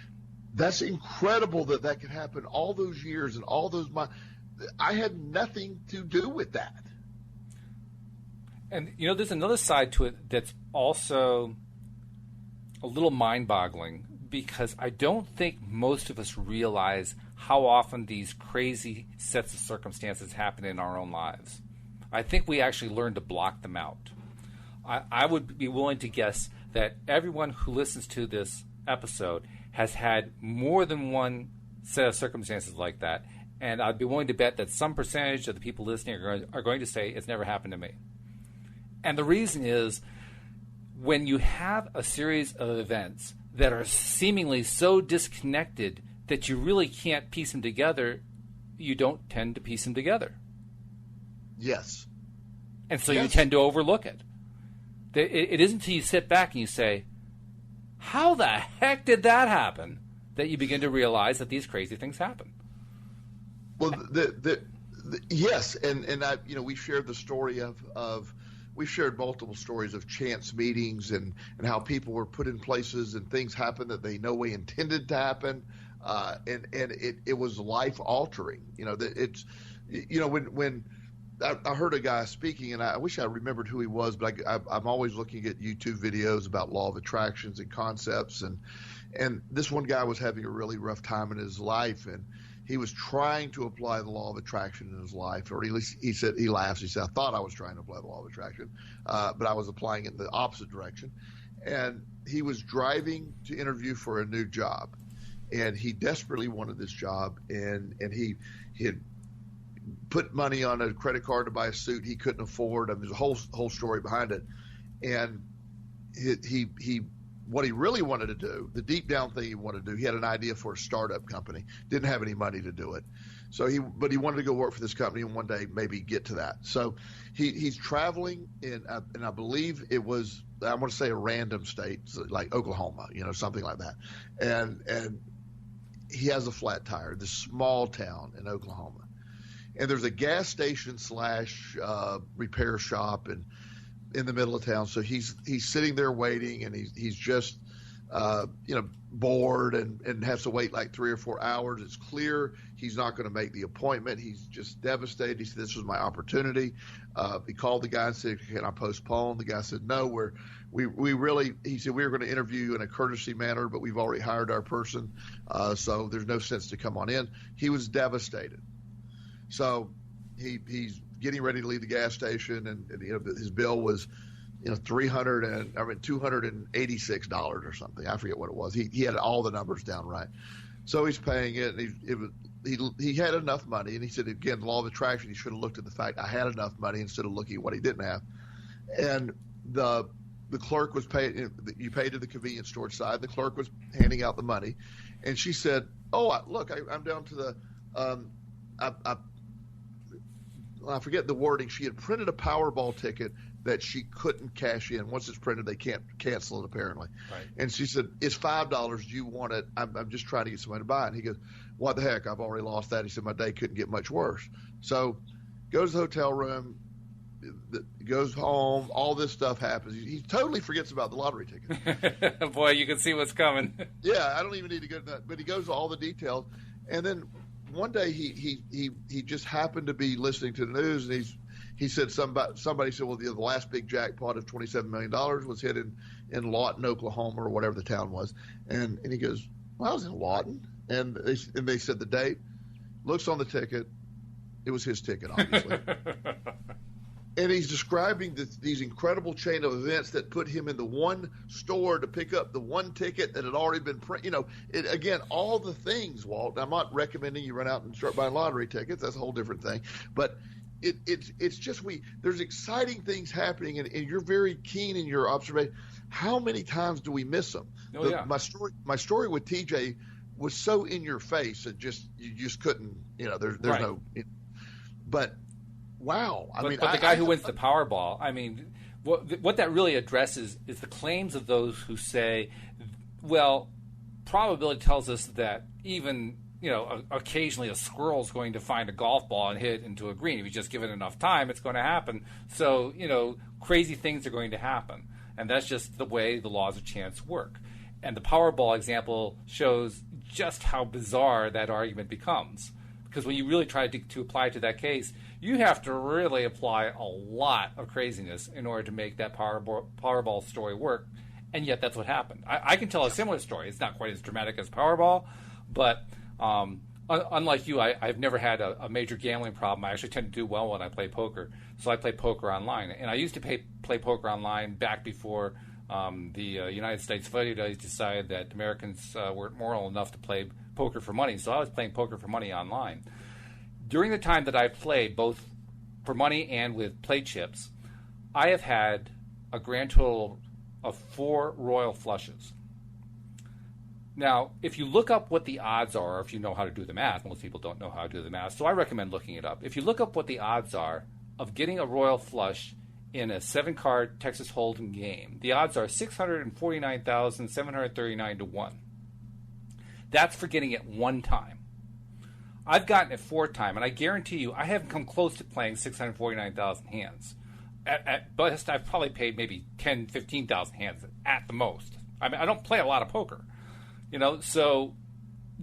That's incredible that could happen all those years and all those months. I had nothing to do with that. And, you know, there's another side to it that's also a little mind-boggling, because I don't think most of us realize how often these crazy sets of circumstances happen in our own lives. I think we actually learn to block them out. I would be willing to guess that everyone who listens to this episode has had more than one set of circumstances like that, and I'd be willing to bet that some percentage of the people listening are going to say, it's never happened to me. And the reason is, when you have a series of events that are seemingly so disconnected that you really can't piece them together, you don't tend to piece them together. Yes. And so you tend to overlook it. It isn't until you sit back and you say, how the heck did that happen, that you begin to realize that these crazy things happen. Well, yes, and I, you know, we shared the story of we've shared multiple stories of chance meetings and how people were put in places and things happened that they no way intended to happen, and it was life altering. You know, that it's, you know, when I heard a guy speaking, and I wish I remembered who he was, but I'm always looking at YouTube videos about law of attractions and concepts, and this one guy was having a really rough time in his life, and he was trying to apply the law of attraction in his life, or at least he said, he laughs, he said, I thought I was trying to apply the law of attraction, but I was applying it in the opposite direction. And he was driving to interview for a new job, and he desperately wanted this job, and he had put money on a credit card to buy a suit he couldn't afford. I mean, there's a whole story behind it. And he what he really wanted to do, the deep down thing he wanted to do, he had an idea for a startup company, didn't have any money to do it. But he wanted to go work for this company and one day maybe get to that. So he's traveling and I believe it was, I want to say a random state, like Oklahoma, something like that. And he has a flat tire, this small town in Oklahoma. And there's a gas station / repair shop and in the middle of town. So he's sitting there waiting, and he's just bored and has to wait like 3 or 4 hours. It's clear he's not going to make the appointment. He's just devastated. He said, this was my opportunity. He called the guy and said, can I postpone? The guy said, no, he said, we were going to interview you in a courtesy manner, but we've already hired our person. So there's no sense to come on in. He was devastated. So he's getting ready to leave the gas station, and his bill was $286 or something. I forget what it was. He had all the numbers down right. So he's paying it, and he had enough money. And he said, again, the law of attraction, he should have looked at the fact I had enough money instead of looking at what he didn't have. And the clerk was paying. You paid to the convenience store side. The clerk was handing out the money, and she said, look, I'm down to the I forget the wording. She had printed a Powerball ticket that she couldn't cash in. Once it's printed, they can't cancel it, apparently. Right. And she said, it's $5. Do you want it? I'm just trying to get somebody to buy it. And he goes, what the heck? I've already lost that. He said, my day couldn't get much worse. So goes to the hotel room, goes home. All this stuff happens. He totally forgets about the lottery ticket. Boy, you can see what's coming. Yeah, I don't even need to go to that. But he goes to all the details. And then one day he just happened to be listening to the news, and he said somebody said, well, the last big jackpot of $27 million was hit in Lawton, Oklahoma, or whatever the town was, and he goes, well, I was in Lawton, and they said the date, looks on the ticket, it was his ticket, obviously. And he's describing these incredible chain of events that put him in the one store to pick up the one ticket that had already been printed. Again, all the things, Walt. I'm not recommending you run out and start buying lottery tickets. That's a whole different thing. But it's just there's exciting things happening, and you're very keen in your observation. How many times do we miss them? Yeah. My story with TJ was so in your face that you just couldn't. There's right. No. But. Wow. But the guy who wins the Powerball, what that really addresses is the claims of those who say, well, probability tells us that even, occasionally a squirrel is going to find a golf ball and hit it into a green. If you just give it enough time, it's going to happen. So, crazy things are going to happen. And that's just the way the laws of chance work. And the Powerball example shows just how bizarre that argument becomes. Because when you really try to apply it to that case, you have to really apply a lot of craziness in order to make that Powerball story work. And yet that's what happened. I can tell a similar story. It's not quite as dramatic as Powerball, but unlike you, I've never had a major gambling problem. I actually tend to do well when I play poker. So I play poker online. And I used to play poker online back before the United States Federalists decided that Americans weren't moral enough to play poker for money. So I was playing poker for money online. During the time that I played, both for money and with play chips, I have had a grand total of 4 royal flushes. Now, if you look up what the odds are, if you know how to do the math, most people don't know how to do the math, so I recommend looking it up. If you look up what the odds are of getting a royal flush in a 7-card Texas Hold'em game, the odds are 649,739 to 1. That's for getting it one time. I've gotten it 4 times, and I guarantee you I haven't come close to playing 649,000 hands. At best, I've probably paid maybe 10, 15,000 hands at the most. I don't play a lot of poker. So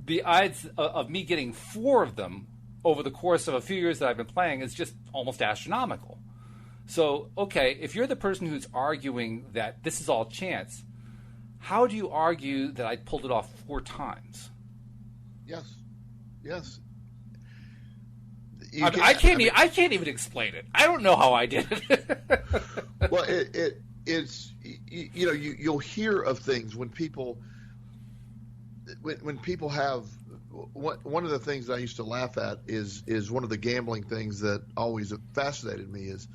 the odds of me getting 4 of them over the course of a few years that I've been playing is just almost astronomical. So, okay, if you're the person who's arguing that this is all chance, how do you argue that I pulled it off 4 times? Yes. I can't even explain it. I don't know how I did it. Well, it's you'll hear of things when people have one of the things that I used to laugh at is one of the gambling things that always fascinated me is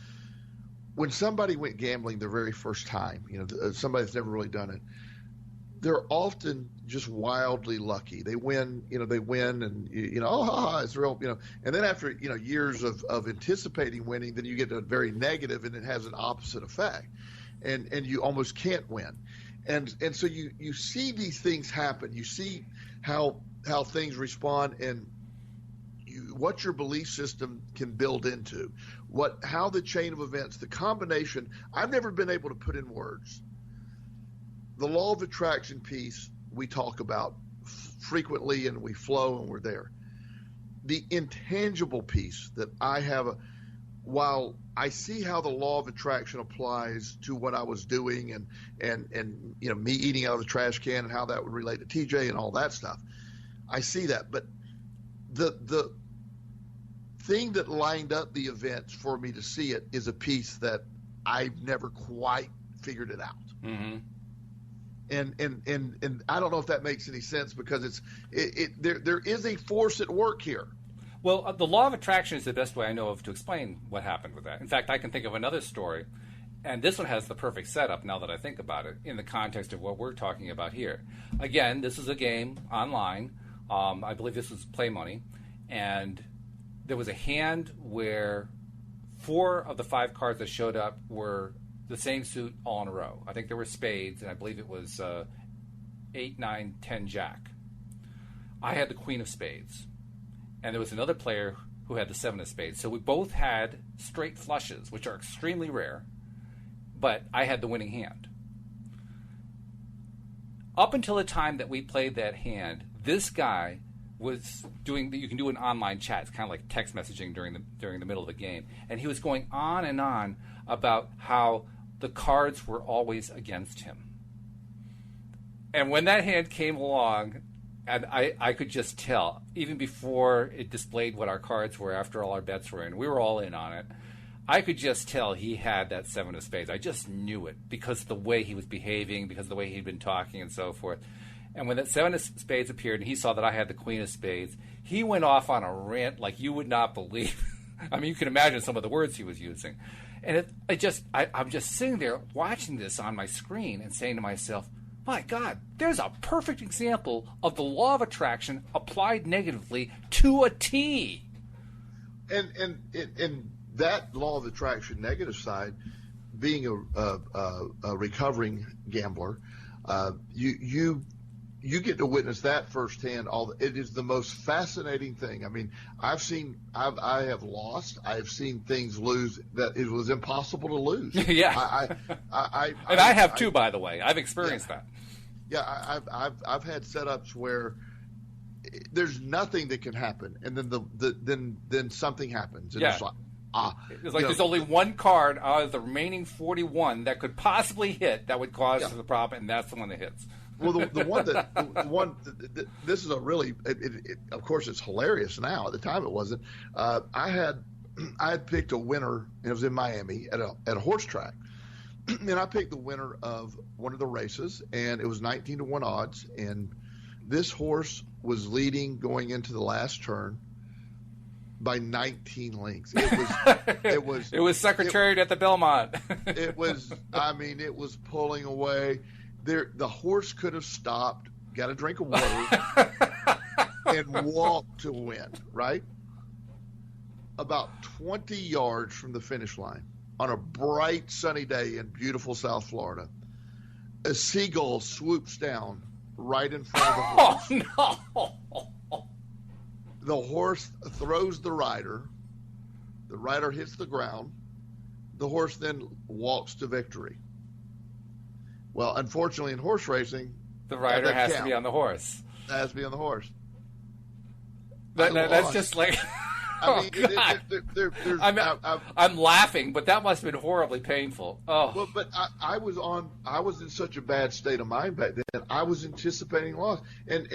when somebody went gambling their very first time, somebody that's never really done it, they're often just wildly lucky. They win, and it's real, and then after, years of anticipating winning, then you get a very negative and it has an opposite effect and you almost can't win. And so you see these things happen. You see how things respond and what your belief system can build into, how the chain of events, the combination. I've never been able to put in words. The law of attraction piece we talk about frequently, and we flow and we're there. The intangible piece that I have, while I see how the law of attraction applies to what I was doing and me eating out of the trash can and how that would relate to TJ and all that stuff, I see that. But the thing that lined up the events for me to see it is a piece that I've never quite figured it out. Mm-hmm. And I don't know if that makes any sense because there is a force at work here. Well, the law of attraction is the best way I know of to explain what happened with that. In fact, I can think of another story, and this one has the perfect setup now that I think about it in the context of what we're talking about here. Again, this is a game online. I believe this was Play Money, and there was a hand where 4 of the 5 cards that showed up were the same suit all in a row. I think there were spades, and I believe it was 8, 9, 10, jack. I had the queen of spades, and there was another player who had the 7 of spades. So we both had straight flushes, which are extremely rare, but I had the winning hand. Up until the time that we played that hand, this guy was doing, you can do an online chat, it's kind of like text messaging during the middle of the game, and he was going on and on about how the cards were always against him. And when that hand came along, and I could just tell, even before it displayed what our cards were after all our bets were in, we were all in on it, I could just tell he had that 7 of spades. I just knew it because of the way he was behaving, because of the way he'd been talking and so forth. And when that 7 of spades appeared and he saw that I had the queen of spades, he went off on a rant like you would not believe. I mean, you can imagine some of the words he was using. And I'm just sitting there watching this on my screen and saying to myself, my God, there's a perfect example of the law of attraction applied negatively to a T. And that law of attraction negative side, being a recovering gambler, you get to witness that firsthand. It is the most fascinating thing. I mean, I have lost. I have seen things lose that it was impossible to lose. Yeah, I have too. By the way, I've experienced that. Yeah, I've had setups where there's nothing that can happen, and then something happens, and it's like it's like there's only one card out of the remaining 41 that could possibly hit that would cause the problem, and that's the one that hits. Well, this is a really, of course, it's hilarious now. At the time, it wasn't. I had picked a winner, and it was in Miami at a horse track, and I picked the winner of one of the races, and it was 19-1 odds, and this horse was leading going into the last turn by 19 lengths. It was Secretariat at the Belmont. It was pulling away. The horse could have stopped, got a drink of water, and walked to win, right? About 20 yards from the finish line, on a bright, sunny day in beautiful South Florida, a seagull swoops down right in front of the horse. Oh, no! The horse throws the rider. The rider hits the ground. The horse then walks to victory. Well, unfortunately, in horse racing, the rider has to be on the horse. Has to be on the horse. That's just like I mean, God. there's. I'm laughing, but that must have been horribly painful. Oh, well, but I was in such a bad state of mind back then. I was anticipating loss, and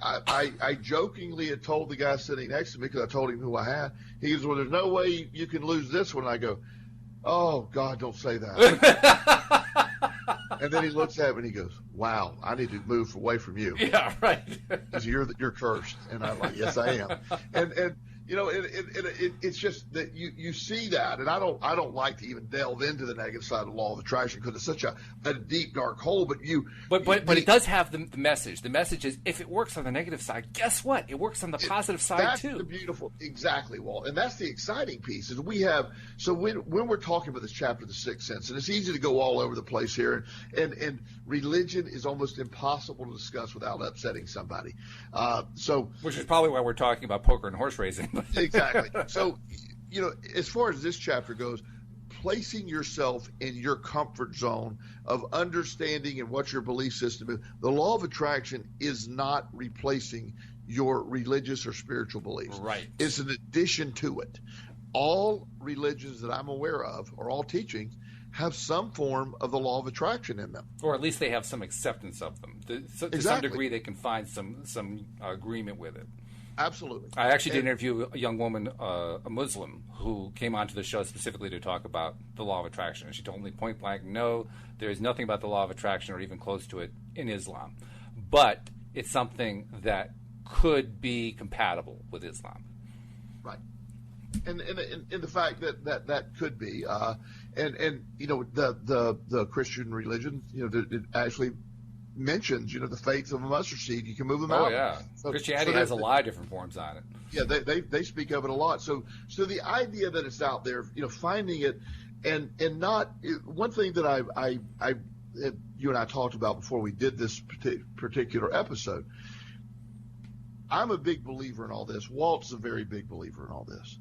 I jokingly had told the guy sitting next to me, because I told him who I had. He goes, "Well, there's no way you can lose this one." I go, "Oh God, don't say that." And then he looks at me and he goes, "Wow, I need to move away from you." Yeah, right. Because you're cursed, and I'm like, "Yes, I am." And you know, it's just that you see that, and I don't like to even delve into the negative side of the law of attraction, because it's such a deep dark hole. But it does have the message. The message is, if it works on the negative side, guess what? It works on the positive side too. That's the beautiful, exactly, Walt, and that's the exciting piece. Is we have when we're talking about this chapter, the sixth sense, and it's easy to go all over the place here, and religion is almost impossible to discuss without upsetting somebody. Which is probably why we're talking about poker and horse racing. Exactly. So, you know, as far as this chapter goes, placing yourself in your comfort zone of understanding and what your belief system is, the law of attraction is not replacing your religious or spiritual beliefs. Right. It's an addition to it. All religions that I'm aware of, or all teachings, have some form of the law of attraction in them. Or at least they have some acceptance of them. To some degree, they can find some agreement with it. Absolutely. I actually did interview a young woman, a Muslim, who came onto the show specifically to talk about the law of attraction. And she told me point blank, no, there is nothing about the law of attraction or even close to it in Islam. But it's something that could be compatible with Islam. Right. And the fact that could be, and you know, the Christian religion, you know, it actually mentions, you know, the faith of a mustard seed. You can move them out. Oh yeah, Christianity has a lot of different forms on it. Yeah, they speak of it a lot. So the idea that it's out there, you know, finding it, and not one thing that I you and I talked about before we did this particular episode. I'm a big believer in all this. Walt's a very big believer in all this.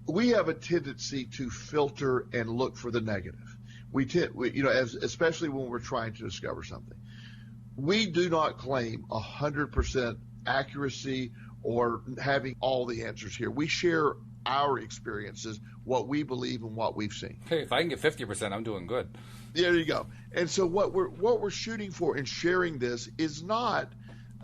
We have a tendency to filter and look for the negative. We you know, especially when we're trying to discover something. We do not claim 100% accuracy or having all the answers here. We share our experiences, what we believe and what we've seen. Hey, if I can get 50%, I'm doing good. There you go. And so what we're shooting for in sharing this is not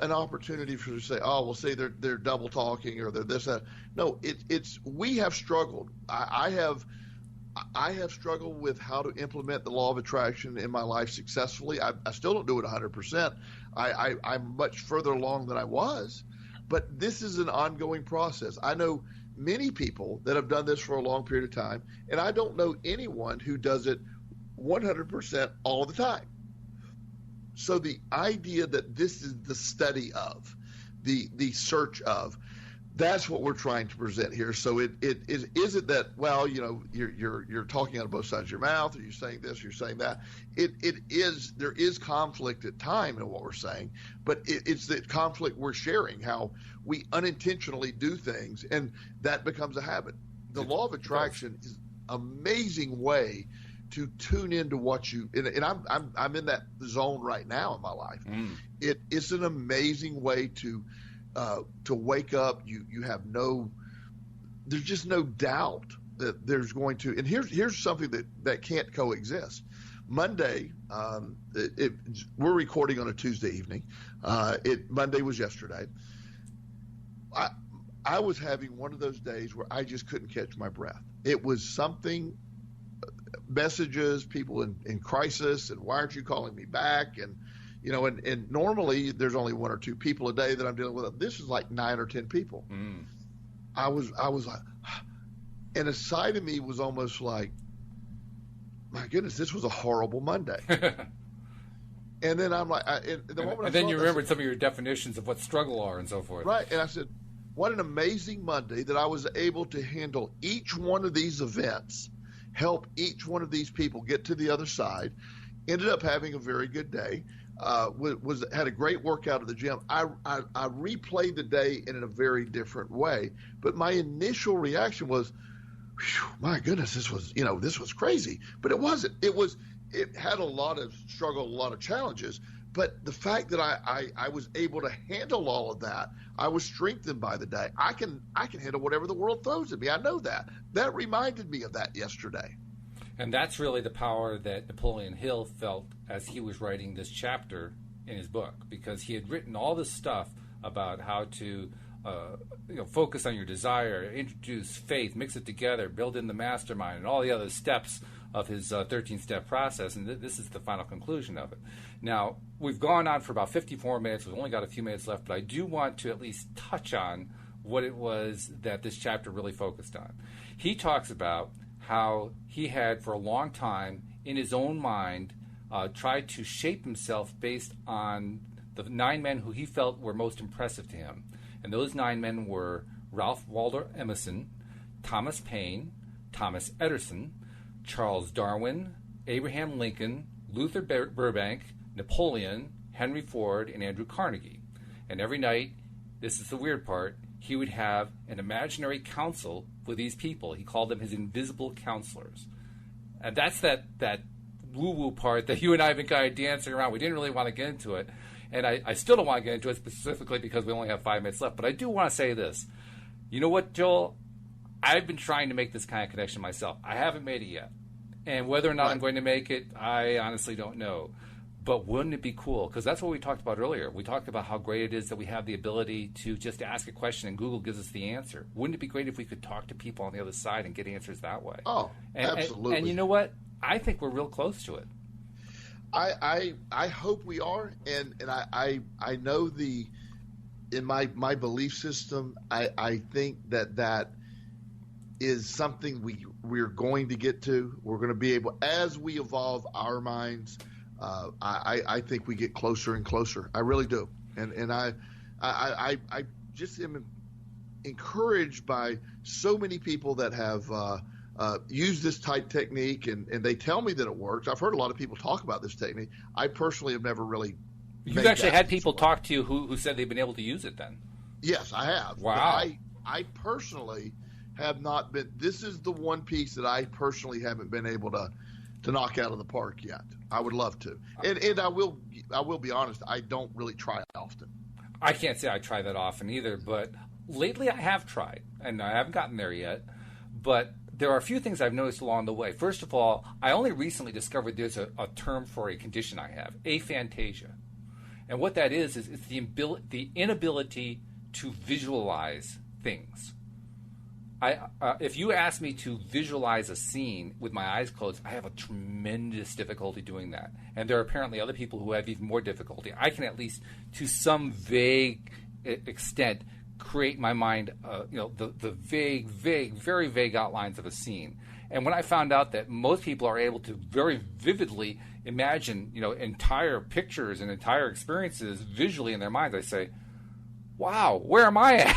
an opportunity for to say, oh, well, say they're double talking or they're this, that. No, it's we have struggled. I have struggled with how to implement the law of attraction in my life successfully. I still don't do it 100%. I'm much further along than I was, but this is an ongoing process. I know many people that have done this for a long period of time, and I don't know anyone who does it 100% all the time. So the idea that this is the study of, the search of, that's what we're trying to present here. So it isn't that, well, you know, you're talking out of both sides of your mouth, or you're saying this, you're saying that. There is conflict at time in what we're saying, but it's the conflict we're sharing, how we unintentionally do things, and that becomes a habit. The law of attraction is an amazing way to tune into what you, and I'm in that zone right now in my life. It's an amazing way to wake up. You have there's just no doubt that there's going to, and here's something that can't coexist. Monday, we're recording on a Tuesday evening. Monday was yesterday. I was having one of those days where I just couldn't catch my breath. It was something, messages, people in crisis, and why aren't you calling me back? And you know, and normally there's only one or two people a day that I'm dealing with. This is like 9 or 10 people. I was like, and a side of me was almost like, my goodness, this was a horrible Monday. And then I'm like, and then you remembered some of your definitions of what struggle are and so forth. Right, and I said, what an amazing Monday that I was able to handle each one of these events, help each one of these people get to the other side. Ended up having a very good day. Had a great workout at the gym. I replayed the day in a very different way, but my initial reaction was, my goodness, this was crazy. But it wasn't. It had a lot of struggle, a lot of challenges, But the fact that I was able to handle all of that, I was strengthened by the day. I can handle whatever the world throws at me. I know that. That reminded me of that yesterday. And that's really the power that Napoleon Hill felt as he was writing this chapter in his book, because he had written all this stuff about how to focus on your desire, introduce faith, mix it together, build in the mastermind, and all the other steps of his 13-step process. And this is the final conclusion of it. Now, we've gone on for about 54 minutes. We've only got a few minutes left, but I do want to at least touch on what it was that this chapter really focused on. He talks about how he had, for a long time, in his own mind, tried to shape himself based on the 9 men who he felt were most impressive to him. And those 9 men were Ralph Waldo Emerson, Thomas Paine, Thomas Edison, Charles Darwin, Abraham Lincoln, Luther Burbank, Napoleon, Henry Ford, and Andrew Carnegie. And every night, this is the weird part, he would have an imaginary council with these people. He called them his invisible counselors. And that's that woo-woo part that you and I have been kind of dancing around. We didn't really want to get into it. And I still don't want to get into it specifically because we only have 5 minutes left. But I do want to say this. You know what, Joel? I've been trying to make this kind of connection myself. I haven't made it yet. And whether or not I'm going to make it, I honestly don't know. But wouldn't it be cool? Because that's what we talked about earlier. We talked about how great it is that we have the ability to just ask a question and Google gives us the answer. Wouldn't it be great if we could talk to people on the other side and get answers that way? Oh, absolutely. And you know what? I think we're real close to it. I hope we are, and I know in my belief system, I think that is something we're going to get to. We're going to be able, as we evolve our minds, I think we get closer and closer. I really do, and I just am encouraged by so many people that have use this type technique, and they tell me that it works. I've heard a lot of people talk about this technique. I personally have never really. You've actually had people talk to you who said they've been able to use it then? Yes, I have. Wow. I personally have not been. This is the one piece that I personally haven't been able to knock out of the park yet. I would love to, and I will be honest. I don't really try often. I can't say I try that often either, but lately I have tried, and I haven't gotten there yet. But there are a few things I've noticed along the way. First of all, I only recently discovered there's a term for a condition I have, aphantasia. And what that is it's the inability to visualize things. If you ask me to visualize a scene with my eyes closed, I have a tremendous difficulty doing that. And there are apparently other people who have even more difficulty. I can at least, to some vague extent, create in my mind, the vague, very vague outlines of a scene. And when I found out that most people are able to very vividly imagine, entire pictures and entire experiences visually in their minds, I say, wow, where am I at?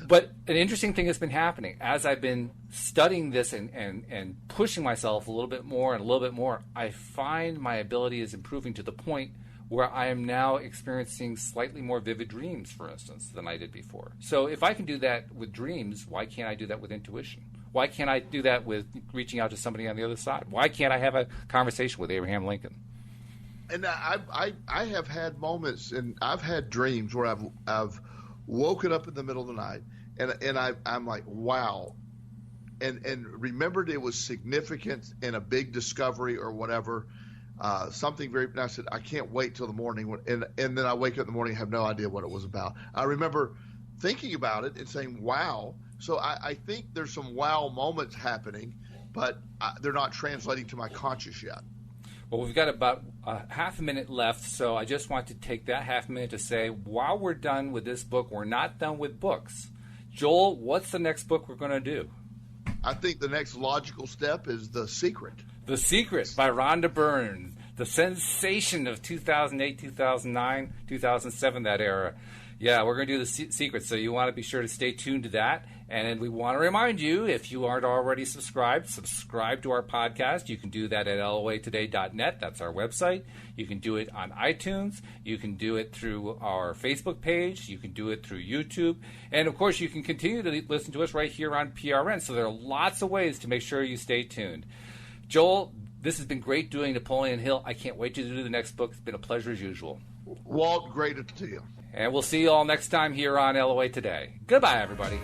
But an interesting thing has been happening. As I've been studying this and pushing myself a little bit more and a little bit more, I find my ability is improving to the point where I am now experiencing slightly more vivid dreams, for instance, than I did before. So if I can do that with dreams, why can't I do that with intuition? Why can't I do that with reaching out to somebody on the other side? Why can't I have a conversation with Abraham Lincoln? And I have had moments, and I've had dreams where I've woken up in the middle of the night, and I'm like, wow, and remembered it was significant in a big discovery or whatever. Something very, and I said, I can't wait till the morning. And then I wake up in the morning and have no idea what it was about. I remember thinking about it and saying, wow. So I think there's some wow moments happening, but they're not translating to my conscious yet. Well, we've got about half a minute left, so I just want to take that half a minute to say, while we're done with this book, we're not done with books. Joel, what's the next book we're going to do? I think the next logical step is The Secret. The Secret by Rhonda Byrne, the sensation of 2008, 2009, 2007, that era. Yeah, we're going to do The Secret, so you want to be sure to stay tuned to that. And we want to remind you, if you aren't already subscribe to our podcast. You can do that at loatoday.net. That's our website. You can do it on iTunes. You can do it through our Facebook page. You can do it through YouTube. And, of course, you can continue to listen to us right here on PRN. So there are lots of ways to make sure you stay tuned. Joel, This has been great doing Napoleon Hill. I can't wait to do the next book. It's been a pleasure as usual. Walt, great to you. And we'll see you all next time here on LOA Today. Goodbye, everybody.